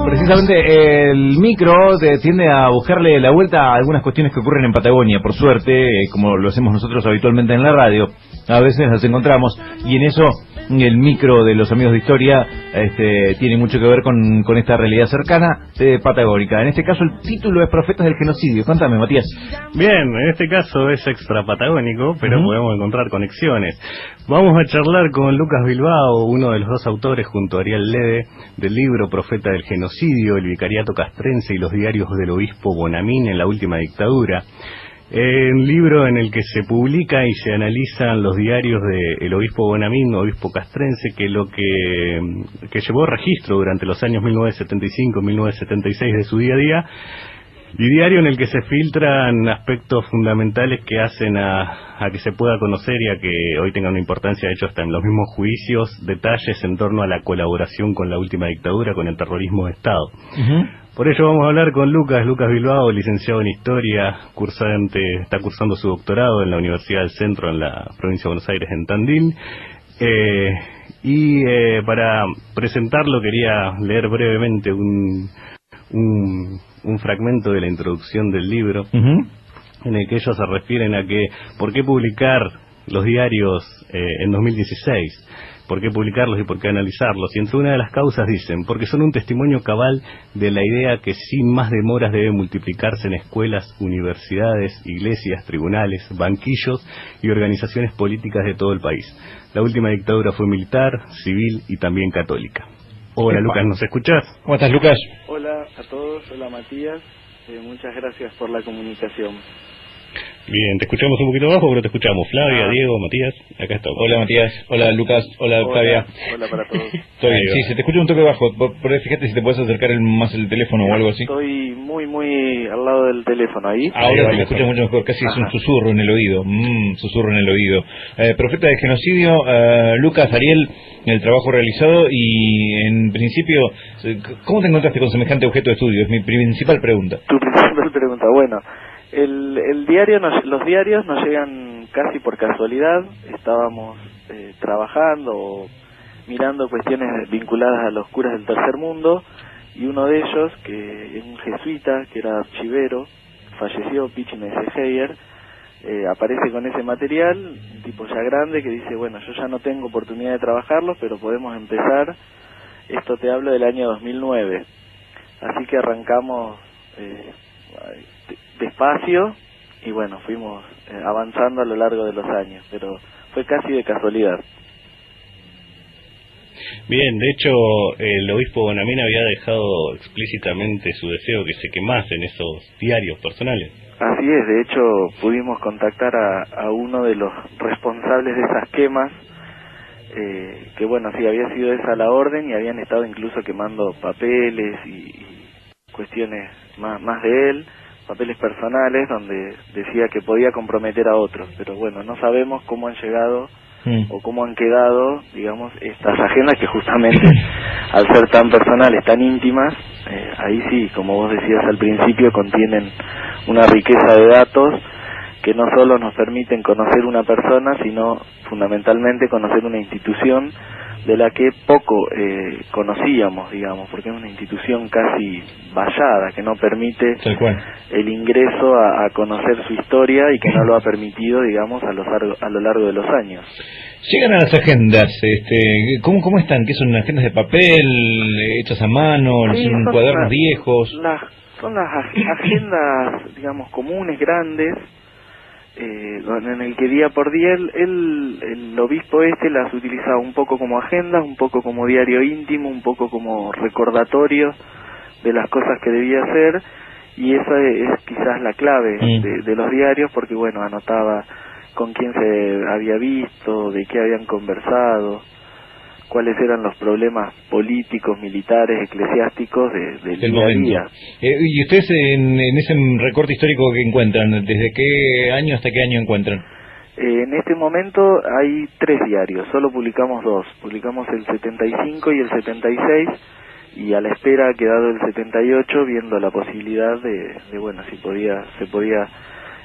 Precisamente el micro tiende a buscarle la vuelta a algunas cuestiones que ocurren en Patagonia. Por suerte, como lo hacemos nosotros habitualmente en la radio, a veces nos encontramos y en eso el micro de los amigos de historia tiene mucho que ver con esta realidad cercana patagónica. En este caso el título es Profetas del Genocidio. Cuéntame, Matías. Bien, en este caso es extra patagónico, pero podemos encontrar conexiones. Vamos a charlar con Lucas Bilbao, uno de los dos autores junto a Ariel Lede del libro Profeta del Genocidio, el vicariato castrense y los diarios del obispo Bonamín en la última dictadura. Un libro en el que se publica y se analizan los diarios del obispo Bonamín, obispo castrense, que llevó registro durante los años 1975-1976 de su día a día, y diario en el que se filtran aspectos fundamentales que hacen a que se pueda conocer y a que hoy tenga una importancia, de hecho hasta en los mismos juicios, detalles en torno a la colaboración con la última dictadura, con el terrorismo de Estado. Por ello vamos a hablar con Lucas Bilbao, licenciado en Historia, está cursando su doctorado en la Universidad del Centro en la provincia de Buenos Aires, en Tandil. Para presentarlo quería leer brevemente un fragmento de la introducción del libro, en el que ellos se refieren a que ¿por qué publicar los diarios en 2016? ¿Por qué publicarlos y por qué analizarlos? Y entre una de las causas dicen, porque son un testimonio cabal de la idea que sin más demoras debe multiplicarse en escuelas, universidades, iglesias, tribunales, banquillos y organizaciones políticas de todo el país. La última dictadura fue militar, civil y también católica. Hola Lucas, ¿nos escuchás? ¿Cómo estás, Lucas? Hola a todos, hola Matías, muchas gracias por la comunicación. Bien, te escuchamos un poquito bajo, pero te escuchamos. Flavia, Diego, Matías, acá estamos. Hola Matías, hola Lucas, hola Flavia. Hola para todos. Estoy bien, sí, se te escucha un toque bajo, fíjate si te puedes acercar más el teléfono o algo así. Estoy muy al lado del teléfono ahí. Ahora te escuchas mucho mejor, casi es un susurro en el oído, susurro en el oído. Profeta del Genocidio, Lucas, Ariel, el trabajo realizado y en principio, ¿cómo te encontraste con semejante objeto de estudio? Es mi principal pregunta. Tu principal pregunta, bueno. Los diarios nos llegan casi por casualidad. Estábamos trabajando o mirando cuestiones vinculadas a los curas del tercer mundo, y uno de ellos, que es un jesuita, que era archivero, falleció, Pichi Mesegeyer, aparece con ese material, un tipo ya grande que dice, bueno, yo ya no tengo oportunidad de trabajarlos, pero podemos empezar. Esto te hablo del año 2009, así que arrancamos despacio y bueno, fuimos avanzando a lo largo de los años, pero fue casi de casualidad. Bien, de hecho el obispo Bonamín había dejado explícitamente su deseo que se quemasen esos diarios personales. Así es, de hecho pudimos contactar a uno de los responsables de esas quemas, que bueno, sí, había sido esa la orden y habían estado incluso quemando papeles y cuestiones más de él, papeles personales donde decía que podía comprometer a otros, pero bueno, no sabemos cómo han llegado o cómo han quedado, digamos, estas agendas que justamente al ser tan personales, tan íntimas, ahí sí, como vos decías al principio, contienen una riqueza de datos que no solo nos permiten conocer una persona, sino fundamentalmente conocer una institución de la que poco conocíamos, digamos, porque es una institución casi vallada, que no permite el ingreso a conocer su historia y que no lo ha permitido, digamos, a lo largo de los años. Llegan a las agendas, ¿cómo están? ¿Qué son agendas de papel, hechas a mano, Sí, son cuadernos viejos? Son las agendas, digamos, comunes, grandes, en el que día por día el obispo las utilizaba un poco como agendas, un poco como diario íntimo, un poco como recordatorio de las cosas que debía hacer, y esa es quizás la clave de los diarios, porque bueno, anotaba con quién se había visto, de qué habían conversado, cuáles eran los problemas políticos, militares, eclesiásticos del día a día. ¿Y ustedes en ese recorte histórico que encuentran, desde qué año hasta qué año encuentran? En este momento hay 3 diarios, solo publicamos 2, publicamos el 75 y el 76, y a la espera ha quedado el 78, viendo la posibilidad de bueno, si se podía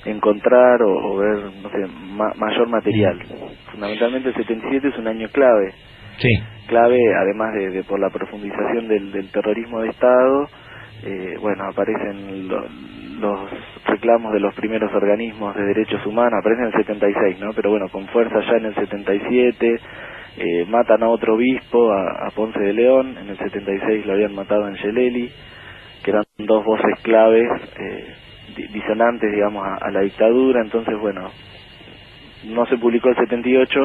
encontrar o ver, no sé, mayor material. Fundamentalmente el 77 es un año clave, Sí. Clave, además de por la profundización del terrorismo de Estado. Bueno, aparecen los reclamos de los primeros organismos de derechos humanos, aparecen en el 76, ¿no? Pero bueno, con fuerza ya en el 77, matan a otro obispo, a Ponce de León, en el 76 lo habían matado a Angelelli, que eran dos voces claves, disonantes, digamos, a la dictadura. Entonces, bueno, no se publicó el 78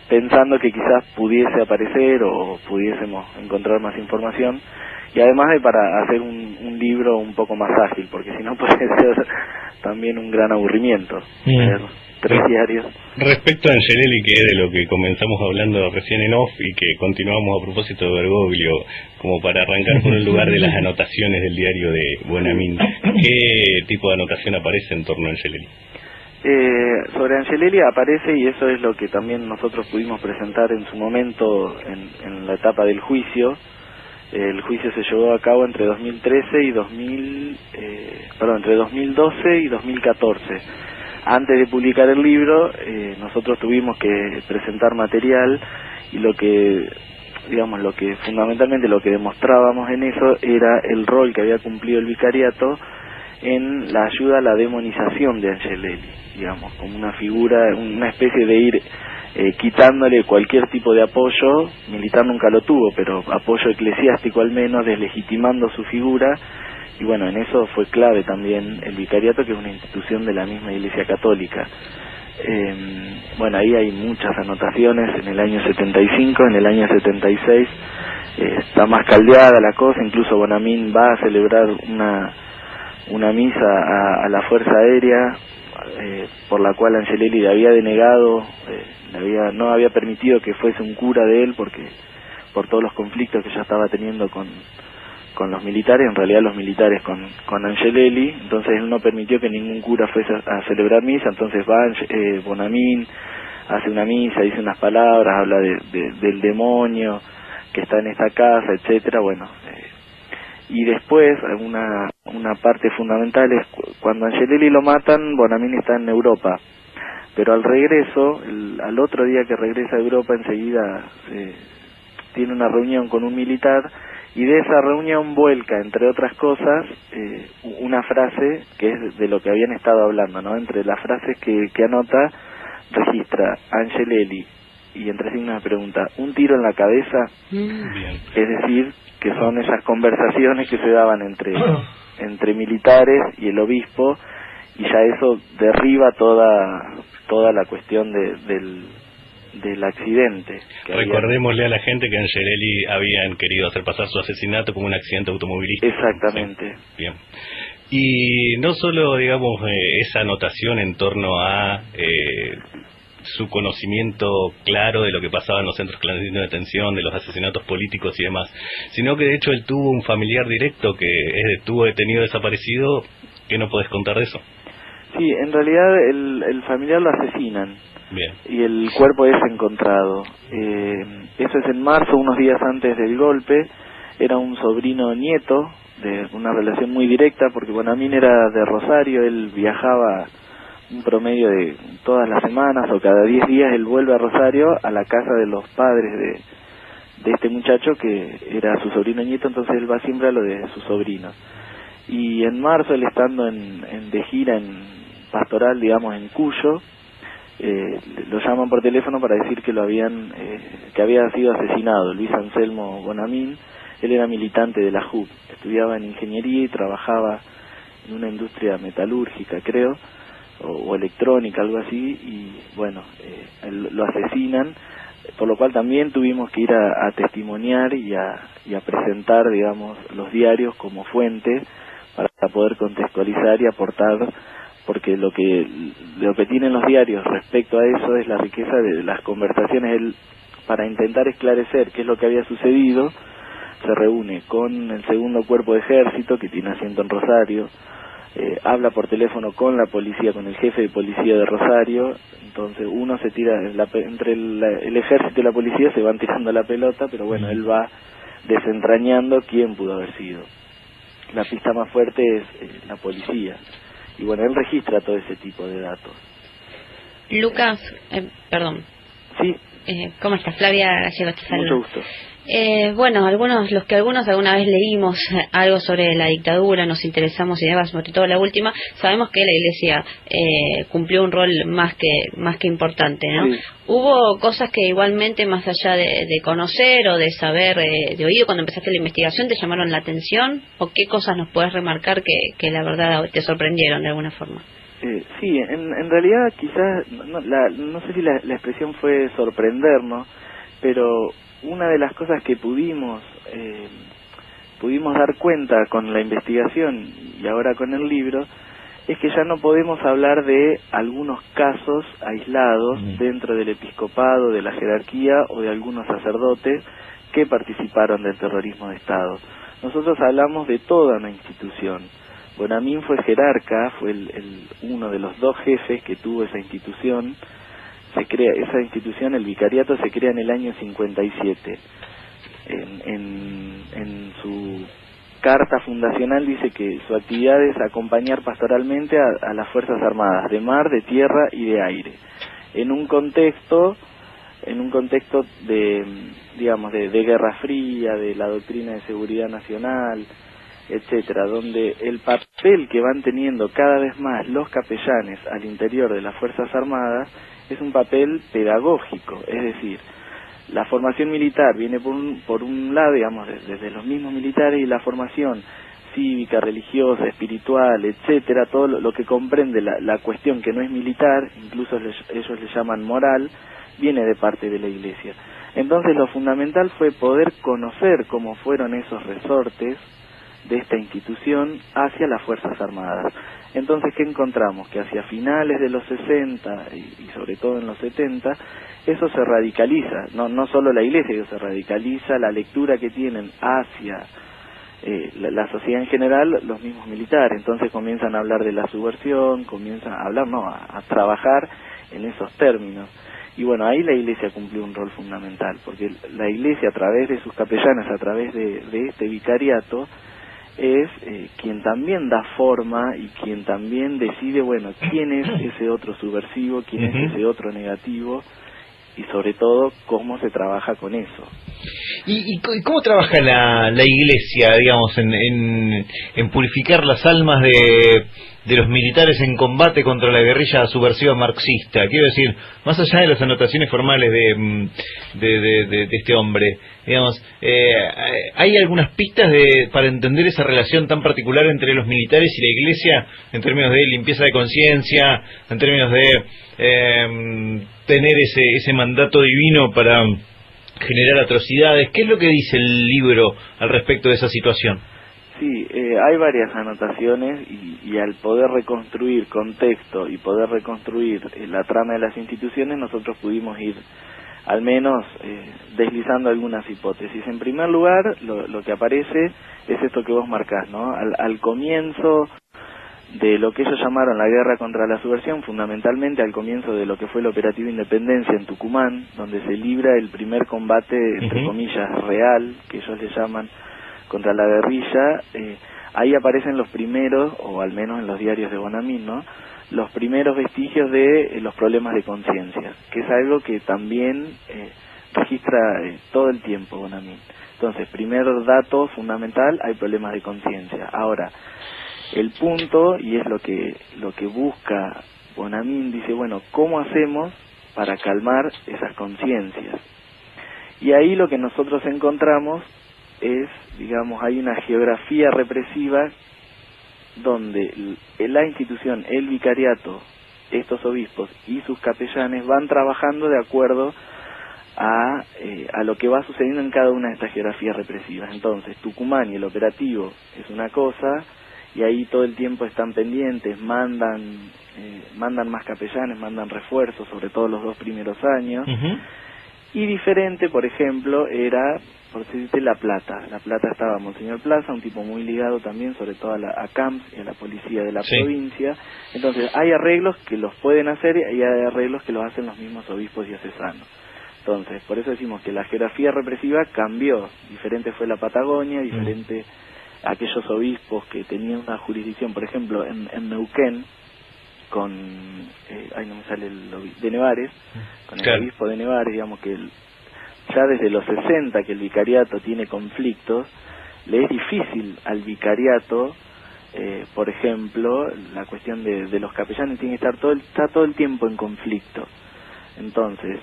pensando que quizás pudiese aparecer o pudiésemos encontrar más información, y además de para hacer un libro un poco más ágil, porque si no puede ser también un gran aburrimiento leer 3 diarios. Respecto a Angelelli, que es de lo que comenzamos hablando recién en off y que continuamos a propósito de Bergoglio, como para arrancar por el lugar de las anotaciones del diario de Bonamín, ¿qué tipo de anotación aparece en torno a Angelelli? Sobre Angelelli aparece, y eso es lo que también nosotros pudimos presentar en su momento en la etapa del juicio. El juicio se llevó a cabo entre 2013 y entre 2012 y 2014. Antes de publicar el libro, nosotros tuvimos que presentar material, y lo que fundamentalmente lo que demostrábamos en eso era el rol que había cumplido el vicariato en la ayuda a la demonización de Angelelli, digamos, como una figura, una especie de ir quitándole cualquier tipo de apoyo. Militar nunca lo tuvo, pero apoyo eclesiástico al menos, deslegitimando su figura. Y bueno, en eso fue clave también el vicariato, que es una institución de la misma Iglesia Católica. Bueno, ahí hay muchas anotaciones. En el año 75, en el año 76 está más caldeada la cosa. Incluso Bonamín va a celebrar una misa a la Fuerza Aérea, por la cual Angelelli le había denegado, no había permitido que fuese un cura de él, porque por todos los conflictos que ya estaba teniendo con los militares, en realidad los militares con Angelelli. Entonces él no permitió que ningún cura fuese a celebrar misa. Entonces va Bonamín, hace una misa, dice unas palabras, habla del demonio que está en esta casa, etcétera. Bueno, y después una parte fundamental es cuando Angelelli lo matan, Bonamín está en Europa, pero al regreso, al otro día que regresa a Europa, enseguida tiene una reunión con un militar, y de esa reunión vuelca, entre otras cosas, una frase que es de lo que habían estado hablando, ¿no? Entre las frases que anota, registra Angelelli, y entre signos de pregunta, un tiro en la cabeza. Bien. Es decir, que son esas conversaciones que se daban entre militares y el obispo, y ya eso derriba toda la cuestión del accidente. Recordémosle a la gente que Angelelli habían querido hacer pasar su asesinato como un accidente automovilístico. Exactamente. Sí. Bien. Y no solo, digamos, esa anotación en torno a su conocimiento claro de lo que pasaba en los centros clandestinos de detención, de los asesinatos políticos y demás, sino que de hecho él tuvo un familiar directo que estuvo detenido, desaparecido. ¿Qué no podés contar de eso? Sí, en realidad el familiar lo asesinan. Bien. Y el cuerpo es encontrado. Eso es en marzo, unos días antes del golpe. Era un sobrino nieto, de una relación muy directa, porque Bonamín era de Rosario. Él viajaba un promedio de todas las semanas o cada 10 días. Él vuelve a Rosario, a la casa de los padres de este muchacho, que era su sobrino nieto. Entonces él va siempre a lo de su sobrino. Y en marzo, él estando de gira en pastoral, digamos, en Cuyo, lo llaman por teléfono para decir que que había sido asesinado Luis Anselmo Bonamín. Él era militante de la JUP, estudiaba en ingeniería y trabajaba en una industria metalúrgica, creo, o electrónica, algo así, y bueno, lo asesinan, por lo cual también tuvimos que ir a testimoniar y a presentar, digamos, los diarios como fuente para poder contextualizar y aportar, porque lo que tienen los diarios respecto a eso es la riqueza de las conversaciones. Él, para intentar esclarecer qué es lo que había sucedido, se reúne con el segundo cuerpo de ejército, que tiene asiento en Rosario, habla por teléfono con la policía, con el jefe de policía de Rosario. Entonces uno se tira, entre el ejército y la policía se van tirando la pelota, pero bueno, él va desentrañando quién pudo haber sido. La pista más fuerte es la policía. Y bueno, él registra todo ese tipo de datos. Lucas, perdón. Sí. ¿Cómo estás? Flavia Gallego te saluda. Mucho gusto. Bueno, algunos alguna vez leímos algo sobre la dictadura, nos interesamos y demás, sobre todo la última, sabemos que la Iglesia cumplió un rol más que importante, ¿no? Sí. ¿Hubo cosas que igualmente, más allá de conocer o de saber, de oído, cuando empezaste la investigación, te llamaron la atención? ¿O qué cosas nos puedes remarcar que la verdad te sorprendieron de alguna forma? Sí, en realidad quizás, no sé si la expresión fue sorprendernos, pero una de las cosas que pudimos dar cuenta con la investigación y ahora con el libro es que ya no podemos hablar de algunos casos aislados dentro del episcopado, de la jerarquía o de algunos sacerdotes que participaron del terrorismo de Estado. Nosotros hablamos de toda una institución. Bonamín fue jerarca, fue uno de los dos jefes que tuvo esa institución. Esa institución, el vicariato, se crea en el año 57. En su carta fundacional dice que su actividad es acompañar pastoralmente a las Fuerzas Armadas, de mar, de tierra y de aire, en un contexto de, digamos, de Guerra Fría, de la doctrina de seguridad nacional, etcétera, donde el papel que van teniendo cada vez más los capellanes al interior de las Fuerzas Armadas es un papel pedagógico, es decir, la formación militar viene por un lado, digamos, desde los mismos militares, y la formación cívica, religiosa, espiritual, etcétera, todo lo que comprende la cuestión que no es militar, incluso ellos le llaman moral, viene de parte de la Iglesia. Entonces lo fundamental fue poder conocer cómo fueron esos resortes de esta institución hacia las Fuerzas Armadas. Entonces, ¿qué encontramos? Que hacia finales de los 60 y sobre todo en los 70, eso se radicaliza, no solo la Iglesia, se radicaliza la lectura que tienen hacia la sociedad en general, los mismos militares. Entonces comienzan a hablar de la subversión, comienzan a hablar, a trabajar en esos términos. Y bueno, ahí la Iglesia cumplió un rol fundamental, porque la Iglesia, a través de sus capellanes, a través de este vicariato, es quien también da forma y quien también decide, bueno, quién es ese otro subversivo, quién es ese otro negativo, y sobre todo cómo se trabaja con eso. ¿Y cómo trabaja la Iglesia, digamos, en purificar las almas de los militares en combate contra la guerrilla subversiva marxista? Quiero decir, más allá de las anotaciones formales de este hombre, digamos, ¿hay algunas pistas para entender esa relación tan particular entre los militares y la Iglesia en términos de limpieza de conciencia, en términos de tener ese mandato divino para generar atrocidades? ¿Qué es lo que dice el libro al respecto de esa situación? Sí, hay varias anotaciones y al poder reconstruir contexto y poder reconstruir la trama de las instituciones, nosotros pudimos ir al menos deslizando algunas hipótesis. En primer lugar, lo que aparece es esto que vos marcás, ¿no? Al comienzo de lo que ellos llamaron la guerra contra la subversión, fundamentalmente al comienzo de lo que fue el operativo Independencia en Tucumán, donde se libra el primer combate, entre comillas, real, que ellos le llaman, contra la guerrilla. Ahí aparecen los primeros, o al menos en los diarios de Bonamín, ¿no?, los primeros vestigios de los problemas de conciencia, que es algo que también registra todo el tiempo Bonamín. Entonces, primer dato fundamental, hay problemas de conciencia. Ahora, el punto, y es lo que busca Bonamín, dice, bueno, ¿cómo hacemos para calmar esas conciencias? Y ahí lo que nosotros encontramos es, digamos, hay una geografía represiva donde la institución, el vicariato, estos obispos y sus capellanes van trabajando de acuerdo a lo que va sucediendo en cada una de estas geografías represivas. Entonces, Tucumán y el operativo es una cosa, y ahí todo el tiempo están pendientes, mandan más capellanes, mandan refuerzos, sobre todo los 2 primeros años. Y diferente, por ejemplo, era, por decirte, La Plata. La Plata estaba Monseñor Plaza, un tipo muy ligado también, sobre todo a CAMS y a la policía de la provincia. Entonces, hay arreglos que los pueden hacer y hay arreglos que los hacen los mismos obispos diocesanos. Entonces, por eso decimos que la geografía represiva cambió. Diferente fue la Patagonia, diferente aquellos obispos que tenían una jurisdicción, por ejemplo, en Neuquén, con, no me sale de Nevares, con el obispo de Nevares, digamos que ya desde los 60 que el vicariato tiene conflictos, le es difícil al vicariato, por ejemplo, la cuestión de los capellanes tiene que está todo el tiempo en conflicto. Entonces,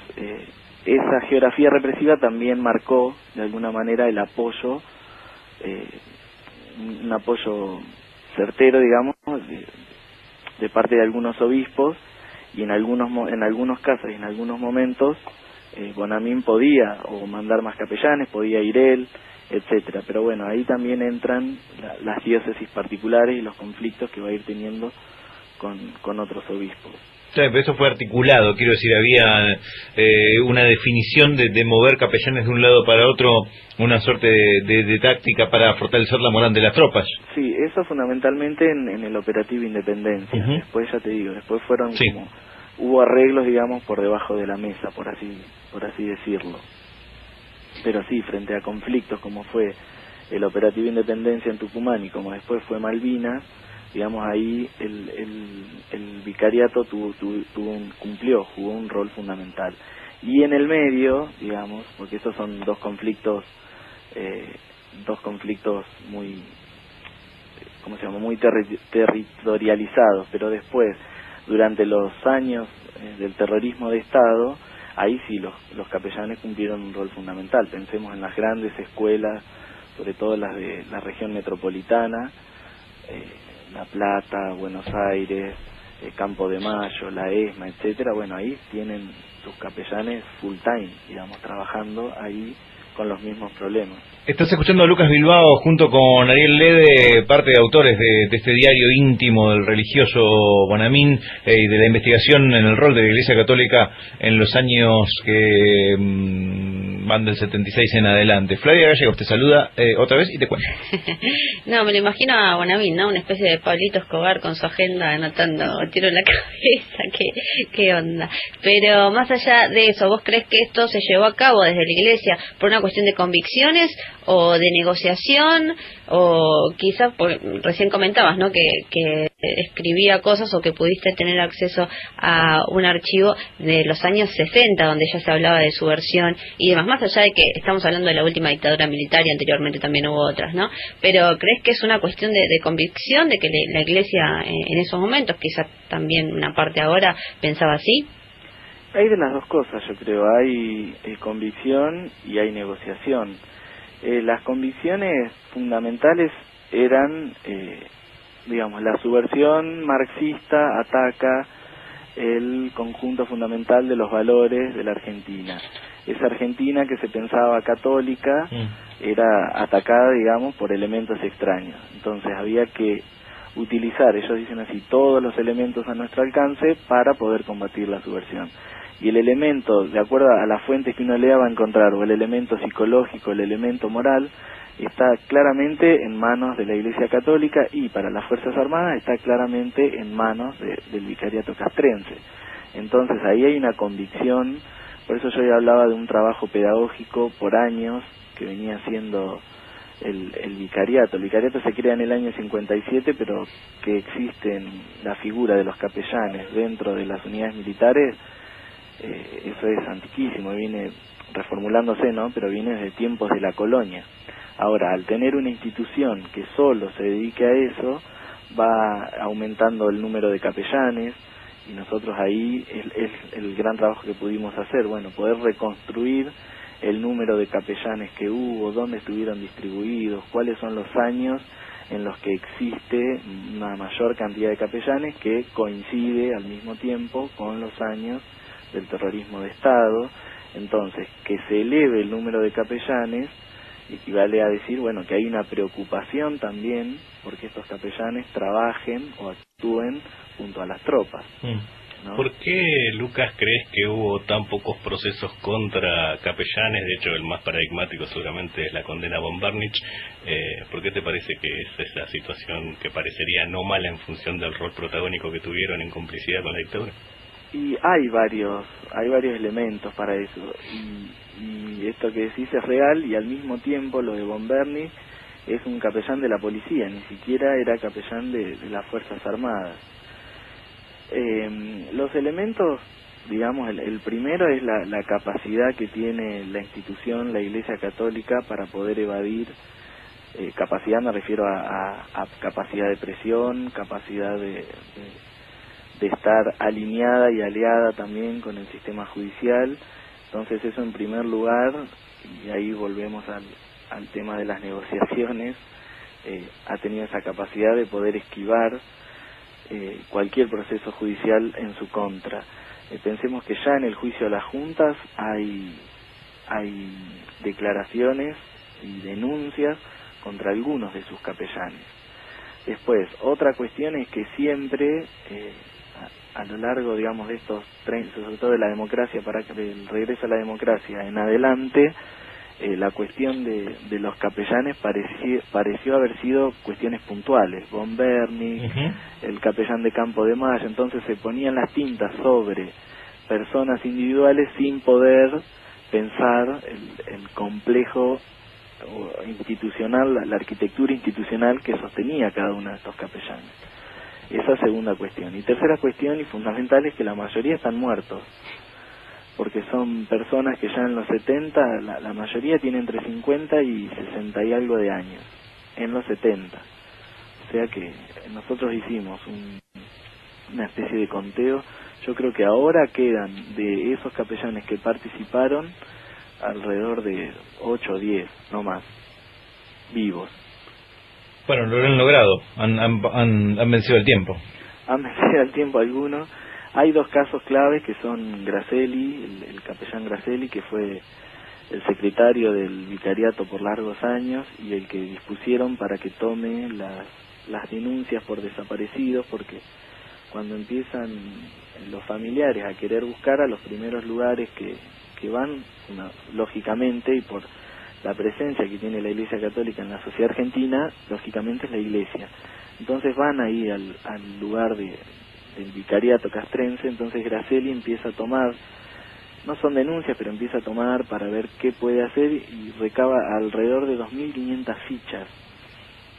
esa geografía represiva también marcó de alguna manera el apoyo, un apoyo certero, digamos, de parte de algunos obispos, y en algunos casos y en algunos momentos Bonamín podía o mandar más capellanes, podía ir él, etcétera. Pero bueno, ahí también entran las diócesis particulares y los conflictos que va a ir teniendo con otros obispos. Claro, pero eso fue articulado, quiero decir, había una definición de mover capellanes de un lado para otro, una suerte de táctica para fortalecer la moral de las tropas. Sí, eso fundamentalmente en el operativo Independencia. Después ya te digo, después fueron como, hubo arreglos, digamos, por debajo de la mesa, por así decirlo. Pero sí, frente a conflictos como fue el operativo Independencia en Tucumán y como después fue Malvinas, digamos, ahí el vicariato jugó un rol fundamental. Y en el medio, digamos, porque estos son dos conflictos muy, ¿cómo se llama?, muy territorializados, pero después, durante los años del terrorismo de Estado, ahí sí los capellanes cumplieron un rol fundamental. Pensemos en las grandes escuelas, sobre todo las de la región metropolitana, La Plata, Buenos Aires, Campo de Mayo, la ESMA, etcétera. Bueno, ahí tienen sus capellanes full time, digamos, trabajando ahí con los mismos problemas. Estás escuchando a Lucas Bilbao junto con Ariel Lede, parte de autores de este diario íntimo del religioso Bonamín y de la investigación en el rol de la Iglesia Católica en los años que van del 76 en adelante. Flavia Gallegos te saluda otra vez y te cuenta. No, me lo imagino a Bonamín, ¿no? Una especie de Pablito Escobar con su agenda anotando tiro en la cabeza, qué onda. Pero más allá de eso, ¿vos crees que esto se llevó a cabo desde la Iglesia por una cuestión de convicciones o de negociación, o quizás, recién comentabas, ¿no?, que escribía cosas o que pudiste tener acceso a un archivo de los años 60 donde ya se hablaba de subversión y demás, más allá de que estamos hablando de la última dictadura militar y anteriormente también hubo otras, ¿no? Pero ¿crees que es una cuestión de convicción, de que la Iglesia en esos momentos, quizás también una parte ahora, pensaba así? Hay de las dos cosas, yo creo. Hay convicción y hay negociación. Las convicciones fundamentales eran, digamos, la subversión marxista ataca el conjunto fundamental de los valores de la Argentina. Esa Argentina que se pensaba católica era atacada, digamos, por elementos extraños. Entonces había que utilizar, ellos dicen así, todos los elementos a nuestro alcance para poder combatir la subversión. Y el elemento, de acuerdo a las fuentes que uno lea, va a encontrar, o el elemento psicológico, el elemento moral, está claramente en manos de la Iglesia Católica, y para las Fuerzas Armadas está claramente en manos del vicariato castrense. Entonces ahí hay una convicción, por eso yo ya hablaba de un trabajo pedagógico por años que venía haciendo el vicariato. El vicariato se crea en el año 57, pero que existe la figura de los capellanes dentro de las unidades militares, eso es antiquísimo, viene reformulándose, ¿no?, pero viene desde tiempos de la colonia. Ahora, al tener una institución que solo se dedique a eso, va aumentando el número de capellanes, y nosotros ahí es el gran trabajo que pudimos hacer, bueno, poder reconstruir el número de capellanes que hubo, dónde estuvieron distribuidos, cuáles son los años en los que existe una mayor cantidad de capellanes, que coincide al mismo tiempo con los años del terrorismo de Estado. Entonces, que se eleve el número de capellanes equivale a decir, bueno, que hay una preocupación también porque estos capellanes trabajen o actúen junto a las tropas, ¿no? ¿Por qué, Lucas, crees que hubo tan pocos procesos contra capellanes? De hecho, el más paradigmático seguramente es la condena a von Bernich. ¿Por qué te parece que es esa situación que parecería no mala en función del rol protagónico que tuvieron en complicidad con la dictadura? Y hay varios elementos para eso, y esto que decís es real, y al mismo tiempo lo de von Bernich es un capellán de la policía, ni siquiera era capellán de las Fuerzas Armadas. Los elementos, digamos, el primero es la capacidad que tiene la institución, la Iglesia Católica, para poder evadir. Capacidad me refiero a capacidad de presión, capacidad de estar alineada y aliada también con el sistema judicial. Entonces eso en primer lugar, y ahí volvemos al tema de las negociaciones, ha tenido esa capacidad de poder esquivar cualquier proceso judicial en su contra. Pensemos que ya en el juicio a las juntas hay declaraciones y denuncias contra algunos de sus capellanes. Después, otra cuestión es que siempre, a lo largo, digamos, de estos 30, sobre todo de la democracia, del regreso a la democracia en adelante, la cuestión de los capellanes pareció haber sido cuestiones puntuales. Von Berni, el capellán de Campo de Mayo, entonces se ponían las tintas sobre personas individuales sin poder pensar el complejo institucional, la arquitectura institucional que sostenía cada uno de estos capellanes. Esa segunda cuestión. Y tercera cuestión y fundamental es que la mayoría están muertos, porque son personas que ya en los 70, la mayoría tiene entre 50 y 60 y algo de años, en los 70. O sea que nosotros hicimos una especie de conteo. Yo creo que ahora quedan de esos capellanes que participaron alrededor de 8 o 10, no más, vivos. Bueno, lo han logrado, han vencido el tiempo. Han vencido el tiempo algunos. Hay dos casos claves que son Gracelli, el capellán Gracelli, que fue el secretario del vicariato por largos años y el que dispusieron para que tome las denuncias por desaparecidos, porque cuando empiezan los familiares a querer buscar, a los primeros lugares que van, lógicamente, y por la presencia que tiene la Iglesia Católica en la sociedad argentina, lógicamente es la Iglesia. Entonces van ahí al lugar del vicariato castrense. Entonces Gracelli empieza a tomar, no son denuncias, pero empieza a tomar para ver qué puede hacer, y recaba alrededor de 2.500 fichas.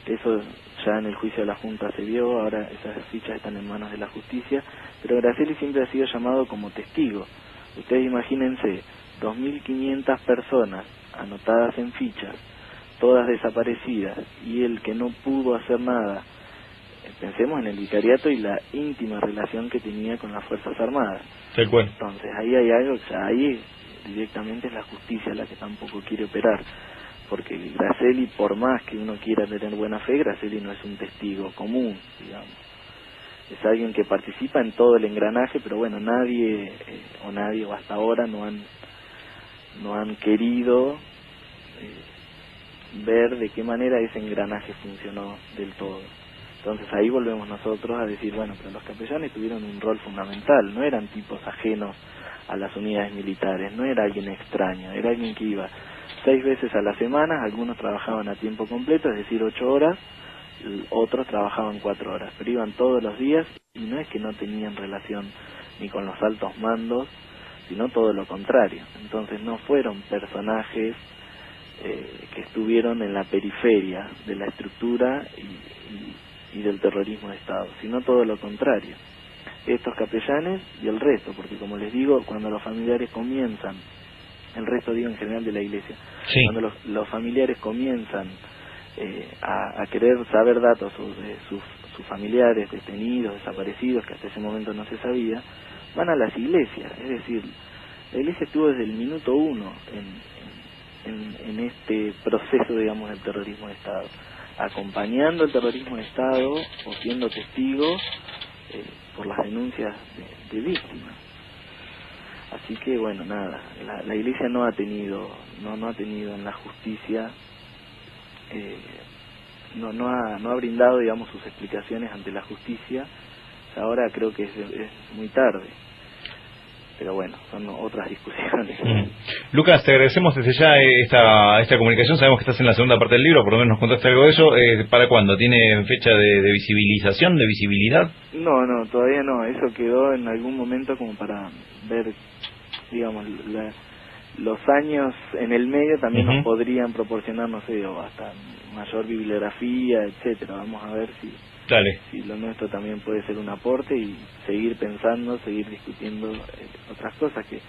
Eso ya en el juicio de la Junta se vio, ahora esas fichas están en manos de la justicia, pero Gracelli siempre ha sido llamado como testigo. Ustedes imagínense, 2.500 personas anotadas en fichas, todas desaparecidas, y el que no pudo hacer nada. Pensemos en el vicariato y la íntima relación que tenía con las Fuerzas Armadas. Tal cual. Entonces ahí hay algo, o sea, ahí directamente es la justicia la que tampoco quiere operar, porque Gracelli, por más que uno quiera tener buena fe, Gracelli no es un testigo común, digamos. Es alguien que participa en todo el engranaje, pero bueno, nadie o hasta ahora no han querido ver de qué manera ese engranaje funcionó del todo. Entonces ahí volvemos nosotros a decir, bueno, pero los capellanes tuvieron un rol fundamental, no eran tipos ajenos a las unidades militares, no era alguien extraño, era alguien que iba 6 veces a la semana, algunos trabajaban a tiempo completo, es decir, 8 horas, otros trabajaban 4 horas, pero iban todos los días, y no es que no tenían relación ni con los altos mandos, sino todo lo contrario. Entonces no fueron personajes que estuvieron en la periferia de la estructura y del terrorismo de Estado, sino todo lo contrario. Estos capellanes y el resto, porque como les digo, cuando los familiares comienzan, el resto digo en general de la Iglesia, sí, cuando los familiares comienzan a querer saber datos sobre sus familiares detenidos, desaparecidos, que hasta ese momento no se sabía, van a las iglesias. Es decir, la Iglesia estuvo desde el minuto 1 en este proceso, digamos, del terrorismo de Estado, acompañando el terrorismo de Estado o siendo testigo por las denuncias de víctimas. Así que bueno, nada, la Iglesia no ha tenido en la justicia, no ha brindado, digamos, sus explicaciones ante la justicia. Ahora creo que es muy tarde, pero bueno, son otras discusiones. Lucas, te agradecemos desde ya esta comunicación. Sabemos que estás en la segunda parte del libro, por lo menos nos contaste algo de eso. ¿Para cuándo? ¿Tiene fecha de visibilización, de visibilidad? No, todavía no. Eso quedó en algún momento como para ver, digamos, los años en el medio también nos podrían proporcionar, no sé, o hasta mayor bibliografía, etcétera. Vamos a ver si lo nuestro también puede ser un aporte y seguir pensando, seguir discutiendo otras cosas que,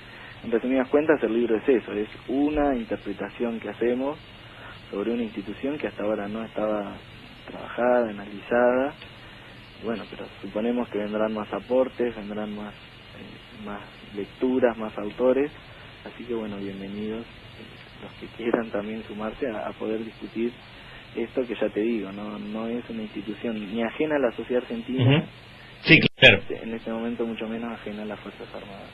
en resumidas cuentas, el libro es eso, es una interpretación que hacemos sobre una institución que hasta ahora no estaba trabajada, analizada. Bueno, pero suponemos que vendrán más aportes, vendrán más lecturas, más autores, así que bueno, bienvenidos los que quieran también sumarse a poder discutir esto que ya te digo, no es una institución ni ajena a la sociedad argentina, sí, claro, en este momento mucho menos ajena a las Fuerzas Armadas.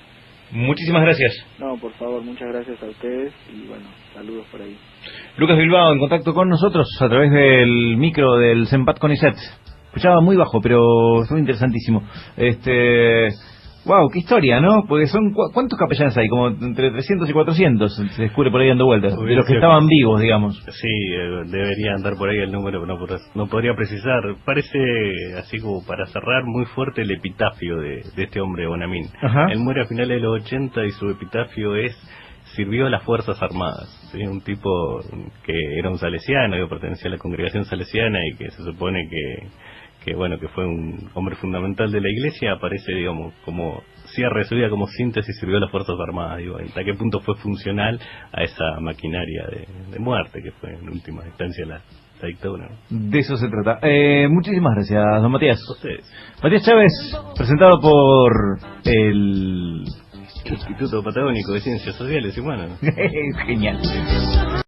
Muchísimas gracias. No, por favor, muchas gracias a ustedes y bueno, saludos por ahí. Lucas Bilbao en contacto con nosotros a través del micro del Sempat CONICET. Escuchaba muy bajo, pero estuvo interesantísimo. Wow, qué historia, ¿no? Porque son ¿cuántos capellanes hay? Como entre 300 y 400 se descubre por ahí dando vueltas, de los que estaban vivos, digamos. Sí, debería andar por ahí el número, pero no podría precisar. Parece, así como para cerrar, muy fuerte el epitafio de este hombre, Bonamín. Él muere a finales de los 80 y su epitafio es: sirvió a las Fuerzas Armadas. ¿Sí? Un tipo que era un salesiano, que pertenecía a la congregación salesiana y que se supone que fue un hombre fundamental de la Iglesia. Aparece, digamos, como cierre de su vida, como síntesis, sirvió a las Fuerzas Armadas. Digo, ¿hasta qué punto fue funcional a esa maquinaria de muerte que fue en última instancia la dictadura, ¿no? De eso se trata. Muchísimas gracias, don Matías. Matías Chávez, presentado por el Instituto Patagónico de Ciencias Sociales y Humanas. Genial.